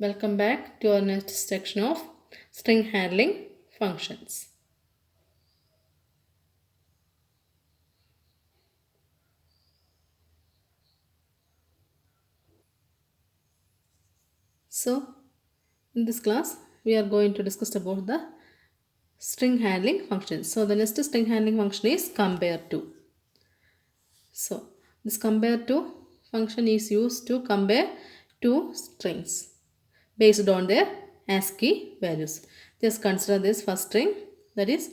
Welcome back to our next section of string handling functions. So, in this class, we are going to discuss about the string handling functions. So, the next string handling function is compare to. So, this compare to function is used to compare two strings based on their ASCII values. Just consider this first string, that is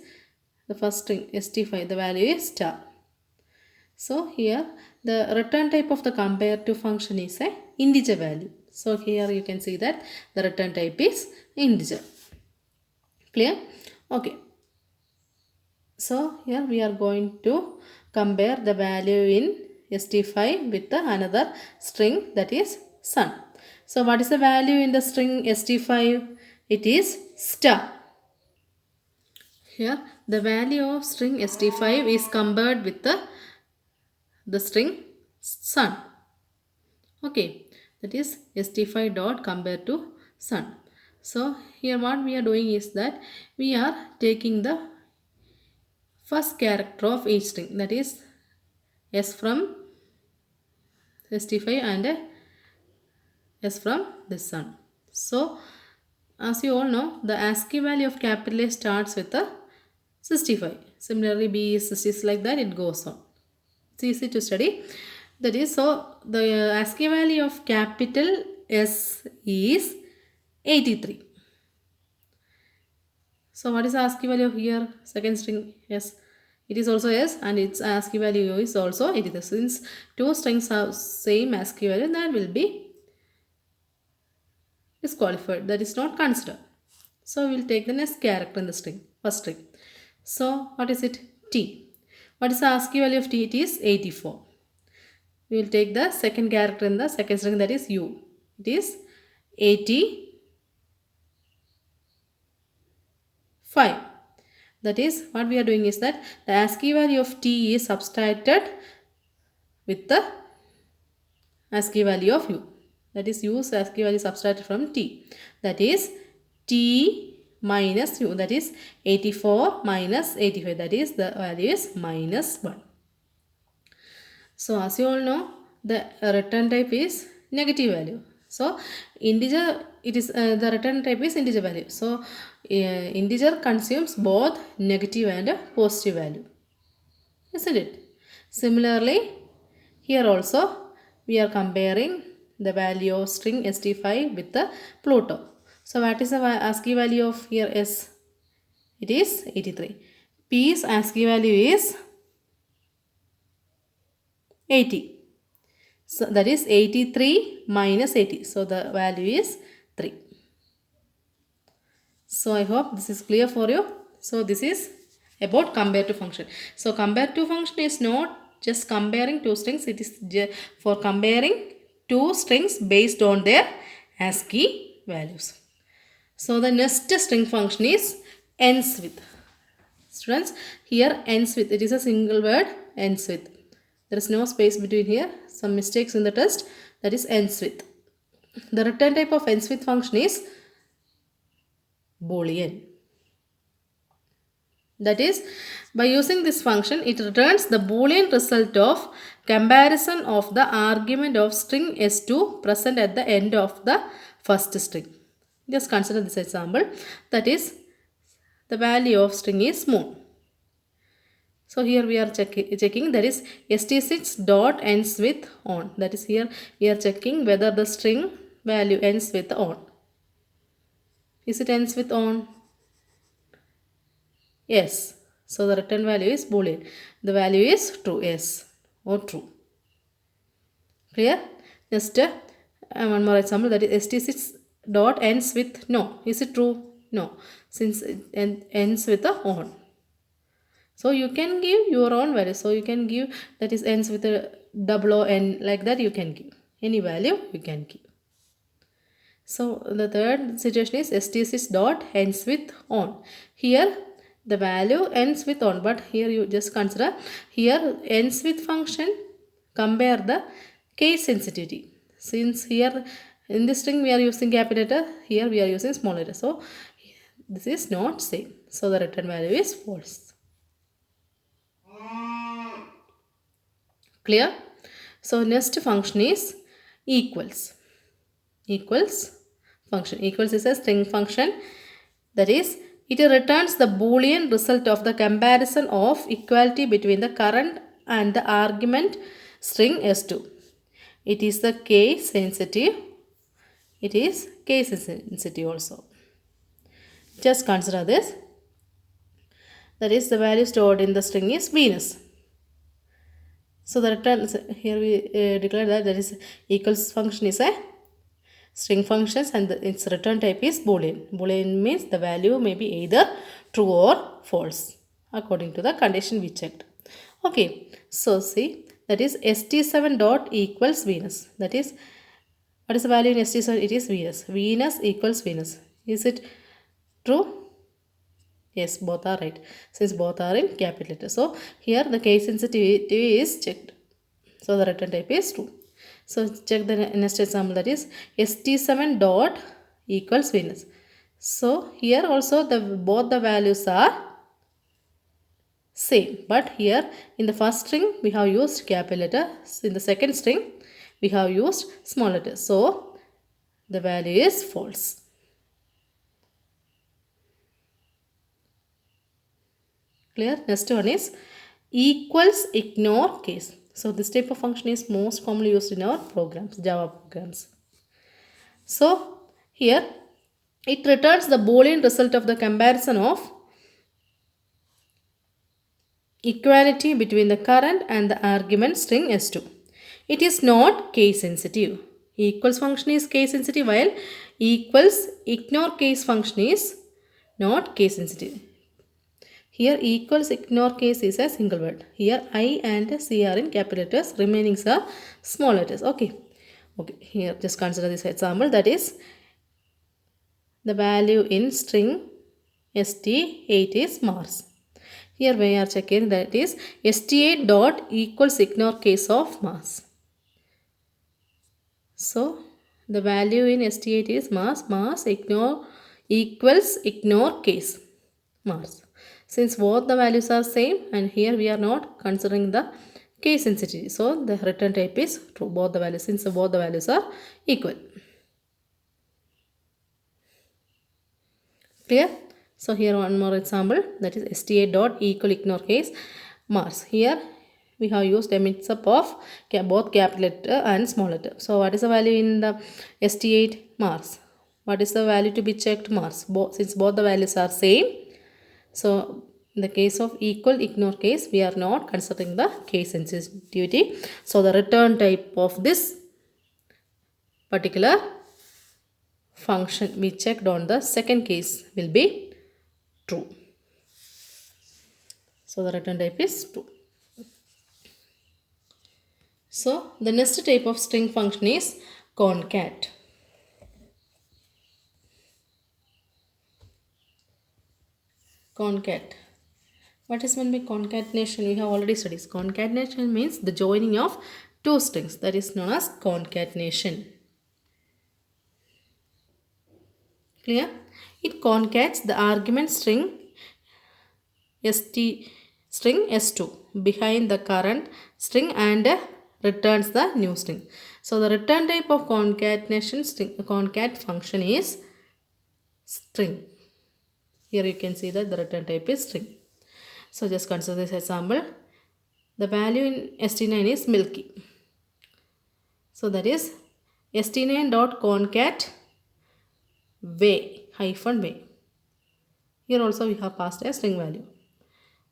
the first string st5, the value is star. So here the return type of the compare to function is a integer value. So here you can see that the return type is integer. Clear? Okay. So here we are going to compare the value in st5 with the another string, that is sun. So what is the value in the string st5? It is star. Here the value of string st5 is compared with the string sun. Okay, that is st5 dot compare to sun. So here what we are doing is that we are taking the first character of each string, that is s from st5 and s from the sun. So as you all know, the ASCII value of capital A starts with a 65. Similarly, B is 66, like that it goes on. It's easy to study. That is, so the ASCII value of capital S is 83. So what is the ASCII value here? Second string S. It is also S and its ASCII value is also 83. Since two strings have same ASCII value, that will be disqualified. That is not considered. So we will take the next character in the string, first string. So what is it? T. What is the ASCII value of T? It is 84. We will take the second character in the second string, that is U. It is 85. That is, what we are doing is that the ASCII value of T is subtracted with the ASCII value of U. That is, U's ASCII value is subtracted from T. That is T minus U. That is 84 minus 85. That is, the value is minus 1. So as you all know, the return type is negative value. So integer, it is the return type is integer value. So integer consumes both negative and positive value, isn't it? Similarly, here also we are comparing the value of string st5 with the Pluto. So what is the ASCII value of here S? It is 83. P's ASCII value is 80. So that is 83 minus 80. So the value is 3. So I hope this is clear for you. So this is about compare to function. So compare to function is not just comparing two strings. It is for comparing two strings based on their ASCII values. So the next string function is ends with. Students, here ends with. It is a single word, ends with. There is no space between here. Some mistakes in the test. That is ends with. The return type of ends with function is Boolean. That is, by using this function, it returns the Boolean result of comparison of the argument of string s2 present at the end of the first string. Just consider this example. That is, the value of string is moon. So here we are checking, that is st6 dot ends with on. That is, here we are checking whether the string value ends with on. Is it ends with on? Yes. So the return value is Boolean. The value is true. Yes or true. Clear? Next, one more example, that is st6 dot ends with no. Is it true? No. Since it ends with a on. So you can give your own value. So you can give, that is ends with a double O N, like that you can give. Any value you can give. So the third situation is st6 dot ends with on. Here the value ends with on, but here you just consider, here ends with function compare the case sensitivity. Since here In this string we are using capital letter, here we are using small letter. So this is not same. So the return value is false. Clear? So next function is equals. Equals function. Equals is a string function. That is, it returns the Boolean result of the comparison of equality between the current and the argument string s2. It is the case sensitive. It is case sensitive also. Just consider this. That is, the value stored in the string is Venus. So the return, here we declare that is equals function is a string functions and its return type is Boolean. Boolean means the value may be either true or false according to the condition we checked. Okay, so see, that is st7 dot equals Venus. That is, what is the value in st7? It is Venus. Venus equals Venus. Is it true? Yes, both are right. Since both are in capital letter. So here the case sensitivity is checked. So the return type is true. So check the next example, that is st7 dot equals Venus. So here also both the values are same, but here in the first string we have used capital letter. In the second string we have used small letter. So the value is false. Clear? Next one is equals ignore case. So this type of function is most commonly used in our programs, Java programs. So here it returns the Boolean result of the comparison of equality between the current and the argument string s2. It is not case sensitive. Equals function is case sensitive, while equals ignore case function is not case sensitive. Here equals ignore case is a single word. Here I and C are in capital letters, remaining are small letters. Okay. Okay. Here just consider this example, that is the value in string st8 is Mars. Here we are checking that is st8 dot equals ignore case of Mars. So the value in st8 is Mars. Mars ignore equals ignore case Mars. Since both the values are same and here we are not considering the case sensitivity. So the return type is true. Both the values, since both the values are equal. Clear? So here one more example, that is st8 dot equal ignore case Mars. Here we have used a mix up of both capital letter and small letter. So what is the value in the st8 Mars? What is the value to be checked? Mars. Since both the values are same, so in the case of equal ignore case, we are not considering the case sensitivity. So the return type of this particular function we checked on the second case will be true. So the return type is true. So the next type of string function is concat. Concat. What is meant by concatenation? We have already studied. Concatenation means the joining of two strings. That is known as concatenation. Clear? It concates the argument string s2 behind the current string and returns the new string. So the return type of concatenation concat function is string. Here you can see that the return type is string. So just consider this example. The value in st9 is Milky. So that is st9 dot concat way hyphen way. Here also we have passed a string value.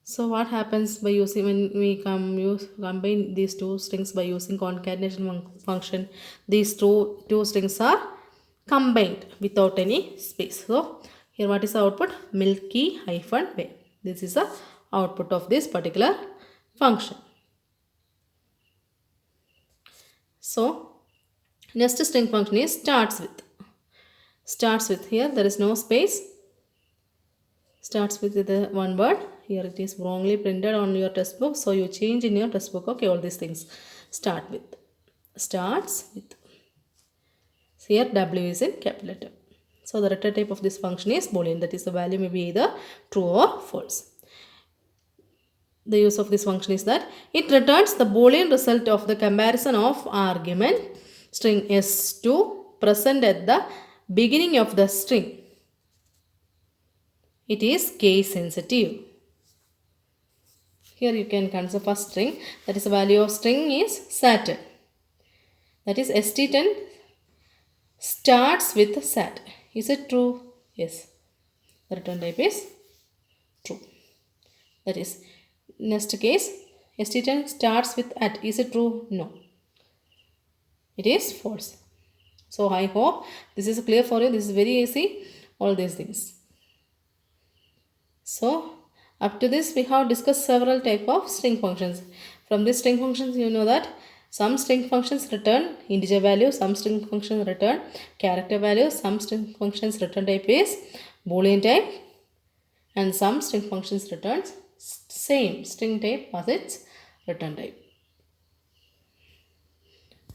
So what happens by using, when we combine these two strings by using concatenation function? These two strings are combined without any space. So here what is the output? Milky hyphen way. This is the output of this particular function. So next string function is starts with. Starts with, here there is no space. Starts with the one word. Here it is wrongly printed on your textbook, so you change in your textbook. Okay, all these things. Start with. Starts with. Here W is in capital letter. So the return type of this function is Boolean. That is, the value may be either true or false. The use of this function is that it returns the Boolean result of the comparison of argument string S2 present at the beginning of the string. It is case sensitive. Here you can consider first string, that is the value of string is Saturn. That is ST10 starts with SAT. Is it true? Yes. The return type is true. That is, next case, ST10 starts with at. Is it true? No. It is false. So I hope this is clear for you. This is very easy. All these things. So up to this we have discussed several type of string functions. From these string functions you know that some string functions return integer value, some string functions return character value, some string functions return type is Boolean type, and some string functions returns same string type as its return type.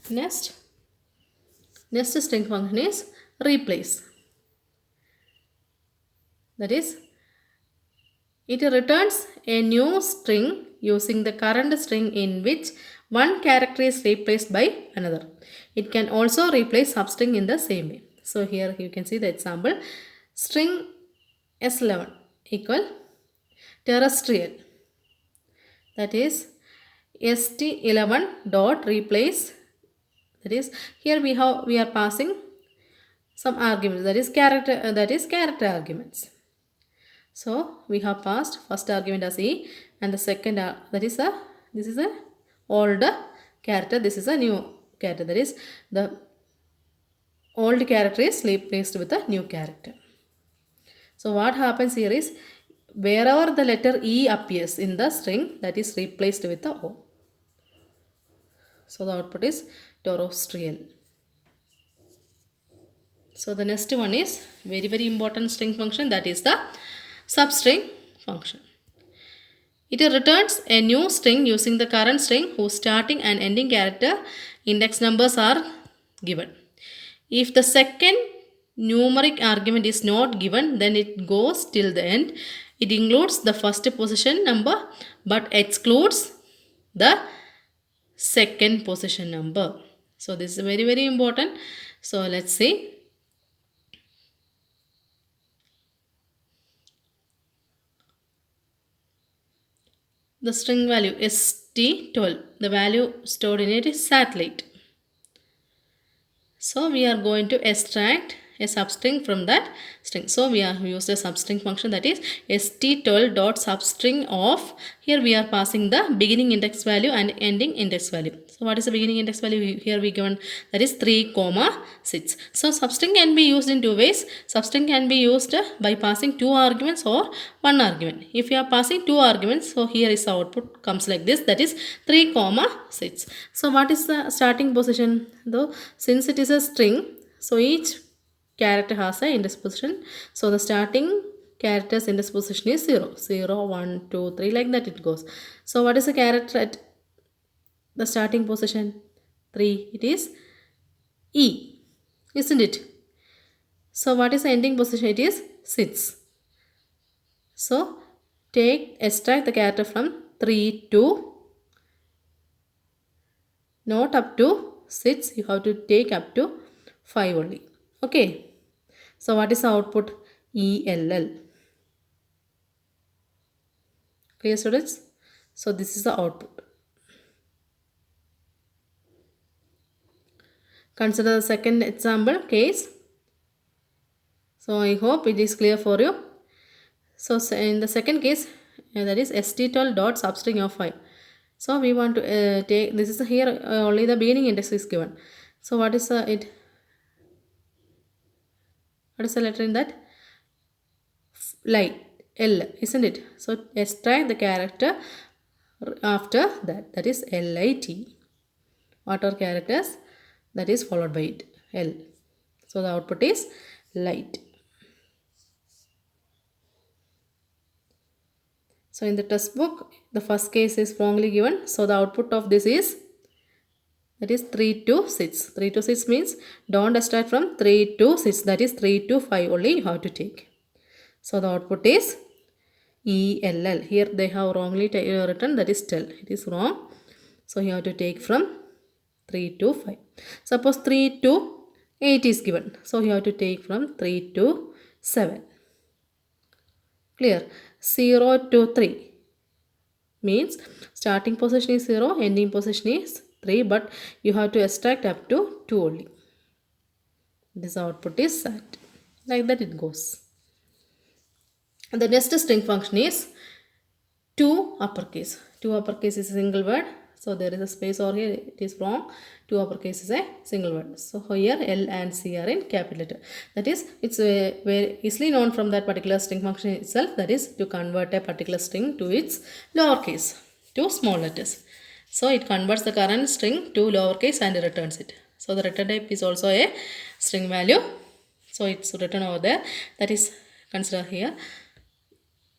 Next string function is replace. That is, it returns a new string using the current string in which one character is replaced by another. It can also replace substring in the same way. So here you can see the example. String S11 equal terrestrial. That is ST11 dot replace. That is, here we are passing some arguments, that is character arguments. So we have passed first argument as E, and the second this is a old character, this is a new character. That is, the old character is replaced with a new character. So what happens here is, wherever the letter E appears in the string, that is replaced with the O. So the output is terrestrial. So the next one is very important string function, that is the substring function. It returns a new string using the current string whose starting and ending character index numbers are given. If the second numeric argument is not given, then it goes till the end. It includes the first position number but excludes the second position number. So this is very important. So let's see. The string value ST12, the value stored in it is satellite. So we are going to extract a substring from that string. So we have used a substring function, that is ST12 dot substring of, here we are passing the beginning index value and ending index value. So what is the beginning index value? Here we given, that is 3, 6. So substring can be used in two ways. Substring can be used by passing two arguments or one argument. If you are passing two arguments, so here is the output comes like this, that is 3, 6. So what is the starting position? Though since it is a string, so each character has an index position. So the starting character's index position is 0, 0, 1, 2, 3, like that it goes. So what is the character at the starting position? 3. It is E, isn't it? So what is the ending position? It is 6. So extract the character from 3 to, not up to 6, you have to take up to 5 only. Okay. So what is the output? ELL. Clear, students? So this is the output. Consider the second example case. So I hope it is clear for you. So in the second case, that is ST12 dot substring of 5. So we want to take, this is here only the beginning index is given. So what is what is the letter in that? Light, L, isn't it? So extract the character after that, that is LIT. What are characters? That is followed by it, L. So the output is light. So in the textbook, the first case is wrongly given. So the output of this is, That is 3 to 6. 3 to 6 means don't start from 3 to 6. That is 3 to 5 only you have to take. So the output is ELL. Here they have wrongly written, that is tell. It is wrong. So you have to take from 3 to 5. Suppose 3 to 8 is given. So you have to take from 3 to 7. Clear? 0 to 3 means starting position is 0, ending position is 3, but you have to extract up to 2 only. This output is set. Like that it goes. And the next string function is 2 uppercase. 2 uppercase is a single word. So there is a space over here. It is wrong. 2 uppercase is a single word. So here L and C are in capital letter. That is, it's very easily known from that particular string function itself. That is to convert a particular string to its lowercase, to small letters. So it converts the current string to lowercase and returns it. So the return type is also a string value. So it's written over there. That is considered here.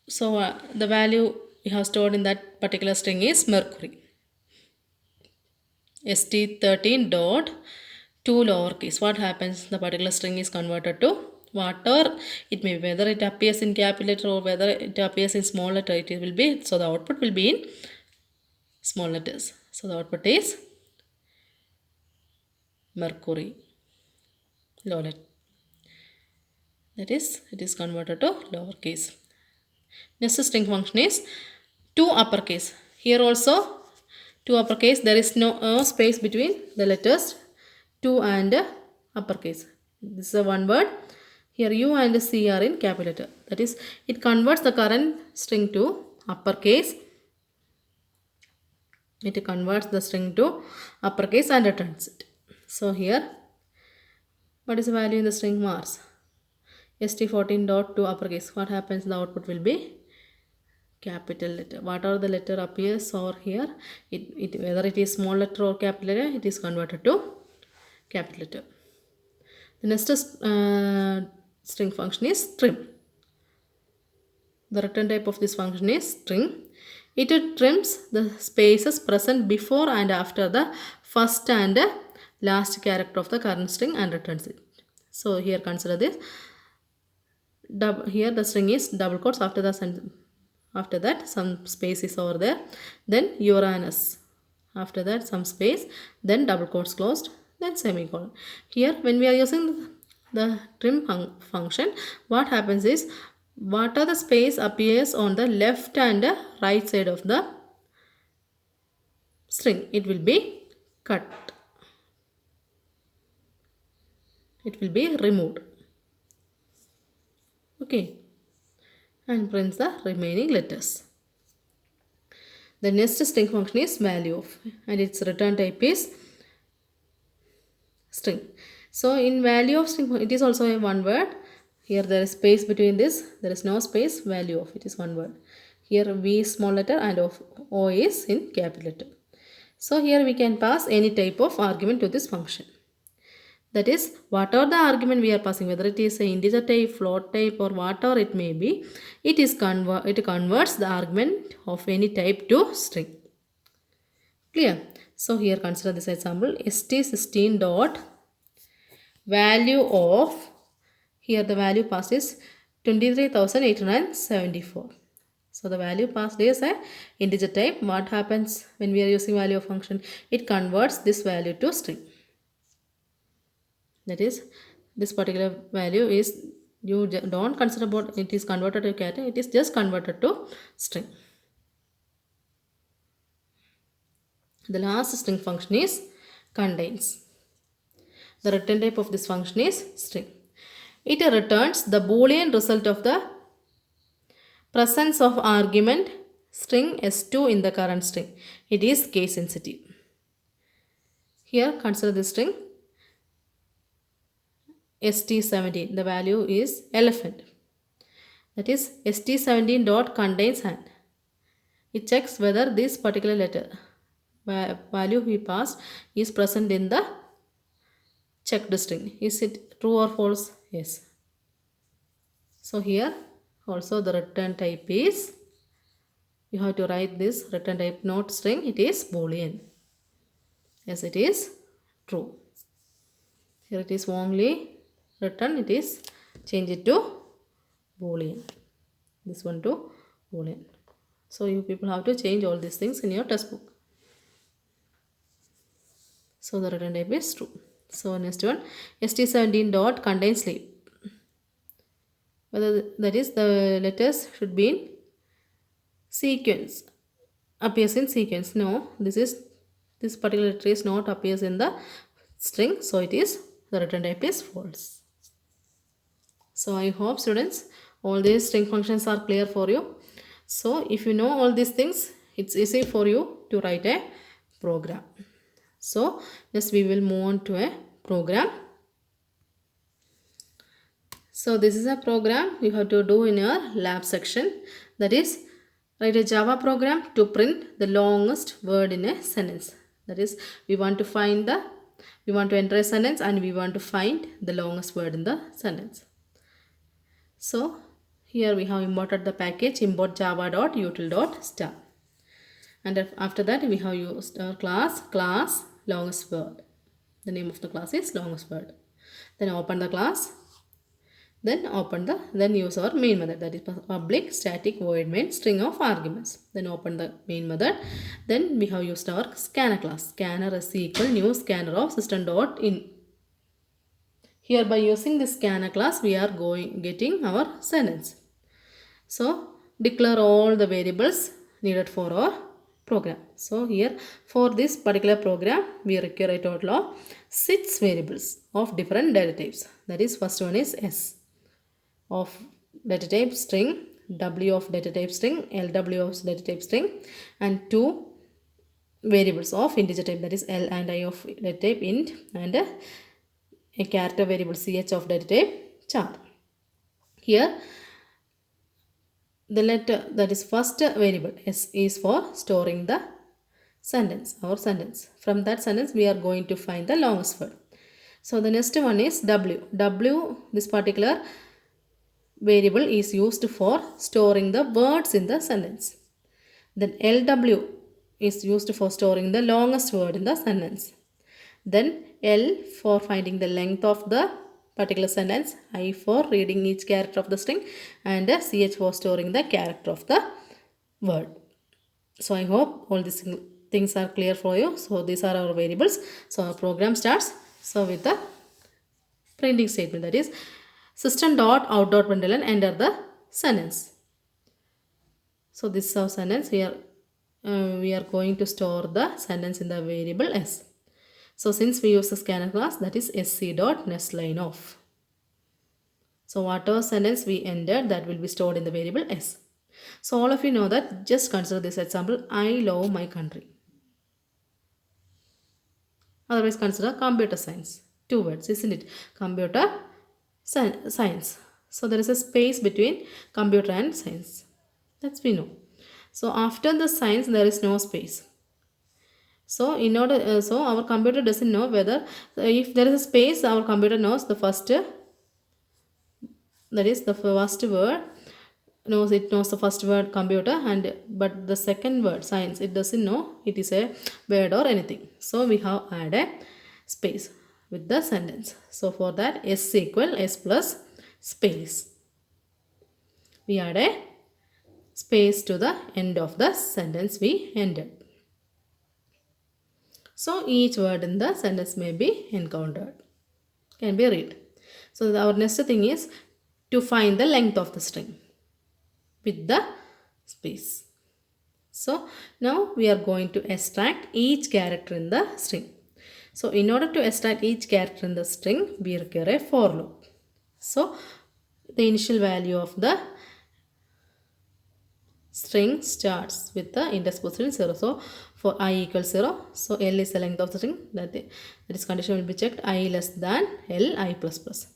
So the value we have stored in that particular string is mercury. st13 dot 2 lowercase. What happens? The particular string is converted to whatever it may be, whether it appears in capital letter or whether it appears in small letter, it will be, so the output will be in small letters. So the output is mercury, low letter. That is, it is converted to lowercase. Next string function is 2 uppercase. Here also 2 uppercase, there is no space between the letters 2 and uppercase. This is a one word. Here U and C are in capital letter. That is, it converts the current string to uppercase. It converts the string to uppercase and returns it. So here, what is the value in the string Mars? st14 dot 2 uppercase. What happens? The output will be capital letter. Whatever the letter appears over here, whether it is small letter or capital letter, it is converted to capital letter. The next string function is trim. The return type of this function is string. It trims the spaces present before and after the first and last character of the current string and returns it. So here consider this. Here the string is double quotes, after that some space is over there, then Uranus, after that some space, then double quotes closed, then semicolon. Here when we are using the trim function, what happens is, what are the space appears on the left and right side of the string, it will be cut, it will be removed. Okay, and prints the remaining letters. The next string function is value of, and its return type is string. So in value of string, it is also a one word. Here there is space between this, there is no space, value of, it is one word. Here V is small letter and O is in capital letter. So here we can pass any type of argument to this function. That is, whatever the argument we are passing, whether it is an integer type, float type, or whatever it may be, it converts the argument of any type to string. Clear? So here consider this example, st16 dot value of, here the value passed is 23,874. So the value passed is a integer type. What happens when we are using value of function? It converts this value to string. That is, this particular value is, you don't consider about it is converted to character, it is just converted to string. The last string function is contains. The return type of this function is string. It returns the Boolean result of the presence of argument string S2 in the current string. It is case sensitive. Here consider the string st17. The value is elephant. That is, st17 dot contains hand. It checks whether this particular letter value we passed is present in the checked string. Is it true or false? Yes. So here also the return type is, you have to write this return type not string, it is Boolean. Yes, it is true. Here it is wrongly written. It is change it to Boolean. This one to Boolean. So you people have to change all these things in your textbook. So the return type is true. So next one, st17 dot contains sleep. Whether that is the letters should be in sequence, appears in sequence. No, this particular letter is not appears in the string, so it is the return type is false. So I hope students all these string functions are clear for you. So if you know all these things, it's easy for you to write a program. So next we will move on to a program. So this is a program you have to do in your lab section. That is, write a Java program to print the longest word in a sentence. That is, we want to enter a sentence and we want to find the longest word in the sentence. So here we have imported the package import java.util.star. And after that we have used our class longest word. The name of the class is longest word. Then open the class. Then use our main method, that is public static void main string of arguments. Then open the main method. Then we have used our scanner class. Scanner is equal new scanner of system.in. Here by using this scanner class we are getting our sentence. So declare all the variables needed for our program. So here for this particular program we require a total of 6 variables of different data types. That is, first one is S of data type string, W of data type string, LW of data type string, and 2 variables of integer type, that is L and I of data type int, and a character variable ch of data type char. Here the letter, that is first variable S, is for storing the sentence, our sentence. From that sentence we are going to find the longest word. So the next one is W. This particular variable is used for storing the words in the sentence. Then LW is used for storing the longest word in the sentence. Then L for finding the length of the particular sentence, I for reading each character of the string, and CH for storing the character of the word. So I hope all these things are clear for you. So these are our variables. So our program starts with the printing statement, that is system.out.println, enter the sentence. So this is our sentence. We are going to store the sentence in the variable S. So since we use the scanner class, that is sc.nestLineOf. So whatever sentence we entered, that will be stored in the variable S. So all of you know that. Just consider this example, I love my country. Otherwise consider computer science. 2 words, isn't it? Computer science. So there is a space between computer and science. That's we know. So after the science there is no space. So in order, so our computer doesn't know whether, if there is a space, our computer knows the first, that is the first word, knows the first word computer, and but the second word science it doesn't know it is a word or anything. So we have add a space with the sentence. So for that S equal S plus space. We add a space to the end of the sentence we ended. So each word in the sentence may be encountered, can be read. So our next thing is to find the length of the string with the space. So now we are going to extract each character in the string. So in order to extract each character in the string, we require a for loop. So the initial value of the string starts with the index position 0. So for I equals 0, so L is the length of the string, that is condition will be checked, I less than L, I plus plus.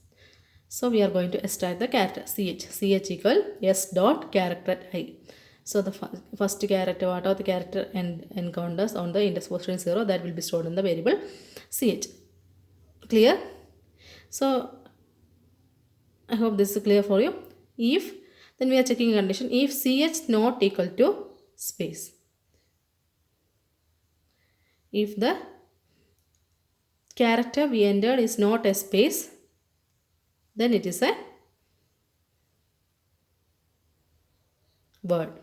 So we are going to extract the character ch equal s dot character I. So the first character, whatever the character encounters on the index position 0, that will be stored in the variable ch. Clear? So I hope this is clear for you. If, then we are checking a condition, if ch not equal to space. If the character we entered is not a space, then it is a word.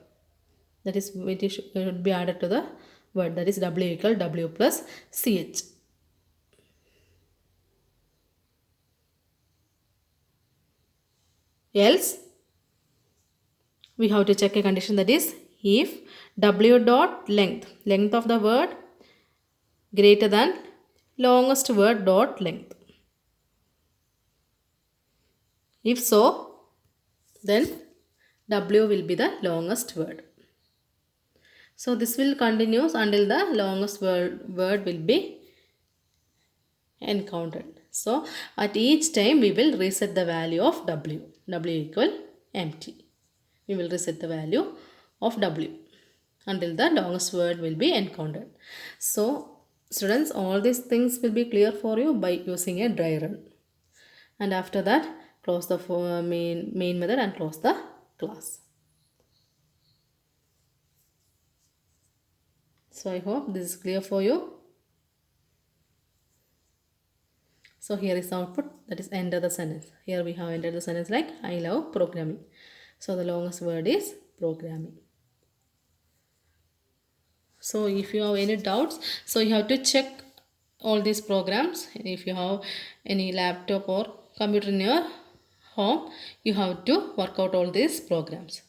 That is, it should be added to the word, that is W equal W plus CH. Else we have to check a condition, that is if W dot length of the word greater than longest word dot length. If so, then W will be the longest word. So this will continue until the longest word will be encountered. So at each time we will reset the value of W. W equal empty. We will reset the value of W until the longest word will be encountered. So students, all these things will be clear for you by using a dry run. And after that, close the main method and close the class. So I hope this is clear for you. So here is the output, that is enter the sentence. Here we have entered the sentence like I love programming. So the longest word is programming. So if you have any doubts, so you have to check all these programs. If you have any laptop or computer in your home, you have to work out all these programs.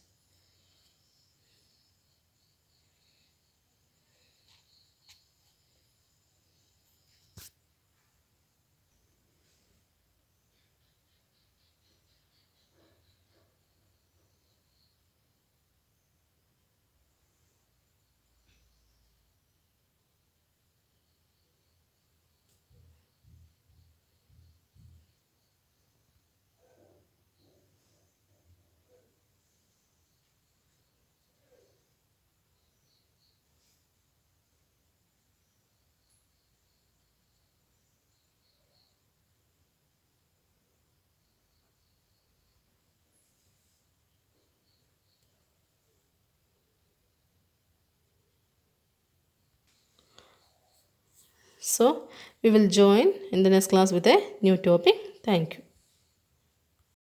So we will join in the next class with a new topic. Thank you.